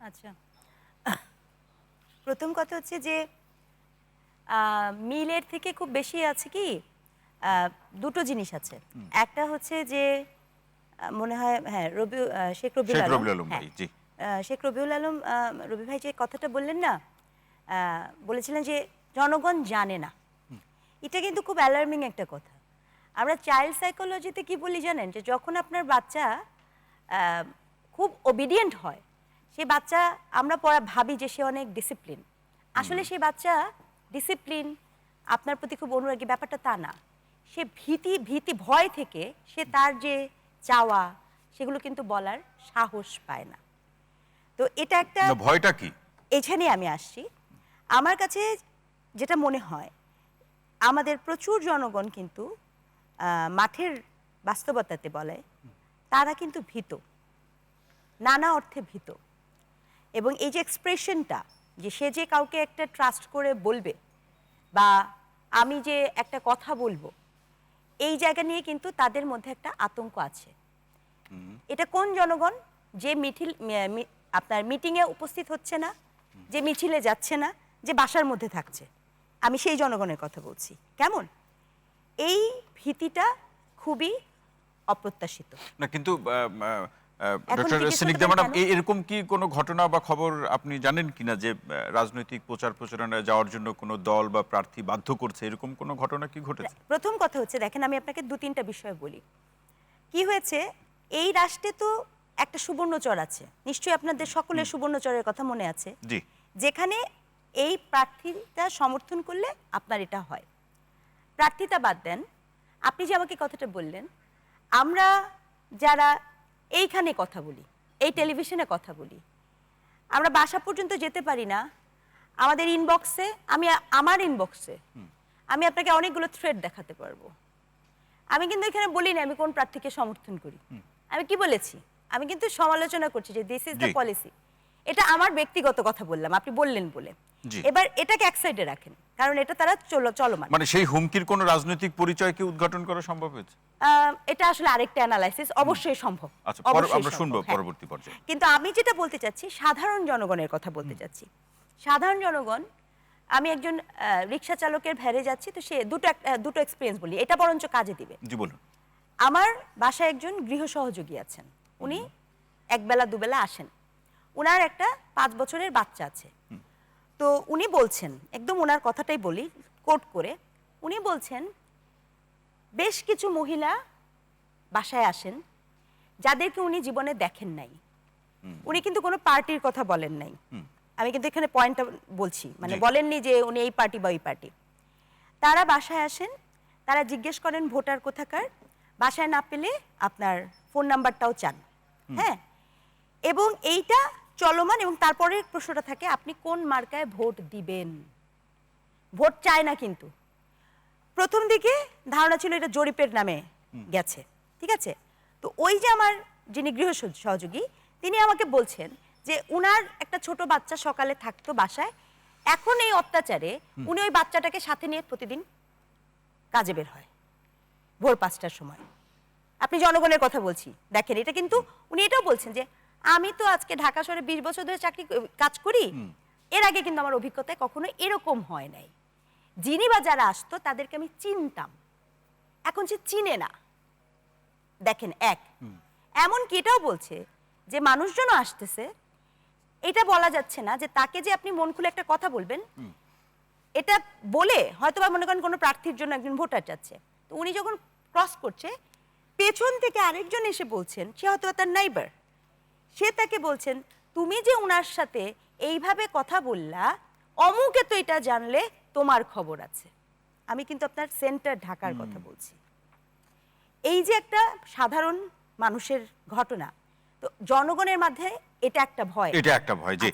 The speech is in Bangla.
আচ্ছা, প্রথম কথা হচ্ছে যে মিলের থেকে খুব বেশি আছে কি দুটো জিনিস আছে। একটা হচ্ছে যে মনে হয় হ্যাঁ শেখ রবিউল আলম, হ্যাঁ ভাই, জি। শেখ রবিউল আলম রবি ভাই যে কথাটা বললেন না, বলেছিলেন যে জনগণ জানে না। এটা কিন্তু খুব অ্যালার্মিং একটা কথা। আমরা চাইল্ড সাইকোলজিতে কি বলি জানেন, যে যখন আপনার বাচ্চা খুব ওবিডিয়েন্ট হয়, সে বাচ্চা আমরা ভাবি যে সে অনেক ডিসিপ্লিন। আসলে সেই বাচ্চা ডিসিপ্লিন, আপনার প্রতি খুব অনুরাগী, ব্যাপারটা তা না। সে ভীতি ভয় থেকে সে তার যে চাওয়া সেগুলো কিন্তু বলার সাহস পায় না। তো এটা একটা ভয়টা কি, এখানে আমি আসছি। আমার কাছে যেটা মনে হয়, আমাদের প্রচুর জনগণ কিন্তু মাঠের বাস্তবতাতে বলে তারা কিন্তু ভীত, নানা অর্থে ভীত। এবং এই যে এক্সপ্রেশনটা, যে সে যে কাউকে একটা ট্রাস্ট করে বলবে বা আমি যে একটা কথা বলবো, এই জায়গা নিয়ে কিন্তু তাদের মধ্যে একটা আতঙ্ক আছে। এটা কোন জনগণ? যে আপনার মিটিংয়ে উপস্থিত হচ্ছে না, যে মিছিলে যাচ্ছে না, যে বাসার মধ্যে থাকছে, আমি সেই জনগণের কথা বলছি। কেমন এই ভীতিটা খুবই অপ্রত্যাশিত না, কিন্তু ডক্টর স্নিগ্ধা ম্যাডাম, এরকম কি কোনো ঘটনা বা খবর আপনি জানেন কিনা যে রাজনৈতিক প্রচার প্রচারণায় যাওয়ার জন্য কোনো দল বা প্রার্থী বাধ্য করছে, এরকম কোনো ঘটনা কি ঘটেছে? প্রথম কথা হচ্ছে, দেখেন আমি আপনাকে দু তিনটা বিষয় বলি। কি হয়েছে, এই রাষ্ট্রে তো একটা সুবর্ণচর আছে, নিশ্চয়ই আপনাদের সকলের সুবর্ণচরের কথা মনে আছে, জি, যেখানে এই প্রার্থীটা সমর্থন করলে আপনার এটা হয়। প্রার্থীতা বাদ দেন, আপনি যে আমাকে কথাটা বললেন, আমরা যারা এইখানে কথা বলি, এই টেলিভিশনে কথা বলি, আমরা বাসা পর্যন্ত যেতে পারি না। আমাদের ইনবক্সে, আমার ইনবক্সে আমি আপনাকে অনেকগুলো থ্রেড দেখাতে পারবো। আমি কিন্তু এখানে বলি না আমি কোন প্রার্থীকে সমর্থন করি। আমি কি বলেছি? আমি কিন্তু সমালোচনা করছি যে দিস ইজ দ্য পলিসি। এটা আমার ব্যক্তিগত কথা বললাম, আপনি বললেন বলে। এবার এটাকে এক সাইডে রাখেন, কারণ এটা তারা চলমান। মানে সেই হুমকির কোন রাজনৈতিক পরিচয় কি উদ্ঘাটন করা সম্ভব হয়েছে? এটা আসলে আরেকটা অ্যানালাইসিস, অবশ্যই সম্ভব। আচ্ছা, আমরা শুনবো পরবর্তী পর্যায়ে। কিন্তু আমি যেটা বলতে চাচ্ছি, সাধারণ জনগণের কথা বলতে চাচ্ছি। সাধারণ জনগণ, আমি একজন রিক্সা চালকের ভ্যানে যাচ্ছি, তো সে দুটো এক্সপিরিয়েন্স বলি, এটা বরঞ্চ কাজে দিবে। জি, বলুন। আমার বাসায় একজন গৃহ সহযোগী আছেন, উনি একবেলা দুবেলা আসেন। উনার একটা 5 বছরের বাচ্চা আছে। তো উনি বলছেন, একদম ওনার কথাটাই বলি কোট করে, উনি বলছেন বেশ কিছু মহিলা বাসায় আসেন যাদেরকে উনি জীবনে দেখেন নাই। উনি কিন্তু কোনো পার্টির কথা বলেন নাই, আমি কিন্তু এখানে পয়েন্টটা বলছি, মানে বলেননি যে উনি এই পার্টি বা ওই পার্টি। তারা বাসায় আসেন, তারা জিজ্ঞেস করেন ভোটার কোথাকার, বাসায় না পেলে আপনার ফোন নাম্বারটাও চান। হ্যাঁ, এবং এইটা চলমান। এবং তারপরের প্রশ্নটা থাকে, আপনি কোন মার্কায় ভোট দিবেন। ভোট চায় না, কিন্তু প্রথম দিকে ধারণা ছিল এটা জরিপের নামে গেছে, ঠিক আছে। তো ওই যে আমার যিনি গৃহ সহযোগী, তিনি আমাকে বলছেন যে উনার একটা ছোট বাচ্চা সকালে থাকতো বাসায়, এখন এই অত্যাচারে উনি ওই বাচ্চাটাকে সাথে নিয়ে প্রতিদিন কাজে বের হয় ভোর 5টার সময়। আপনি জনগণের কথা বলছি, দেখেন এটা কিন্তু উনি এটাও বলছেন যে আমি তো আজকে ঢাকা শহরে 20 বছর ধরে কাজ করি, এর আগে কিন্তু আমার অভিজ্ঞতায় কখনো এরকম হয় নাই। যিনি বা যারা আসতো তাদেরকে আমি চিনতাম, এখন সে চিনে না। দেখেন এমনকি এটাও বলছে যে মানুষজনও আসতেছে, এটা বলা যাচ্ছে না যে তাকে যে আপনি মন খুলে একটা কথা বলবেন, এটা বলে হয়তো বা মনে করেন কোনো প্রার্থীর জন্য একজন ভোটার যাচ্ছে, তো উনি যখন ক্রস করছে, পেছন থেকে আরেকজন এসে বলছেন, সে হয়তো তার নাইবার, সে তাকে বলছেন তুমি যে উনার সাথে এইভাবে কথা বললা, অমুকে তো এটা জানলে তোমার খবর আছে। আমি কিন্তু আপনার সেন্টার ঢাকার কথা বলছি। এই যে একটা সাধারণ মানুষের ঘটনা, তো জনগণের মধ্যে এটা একটা ভয়, জি।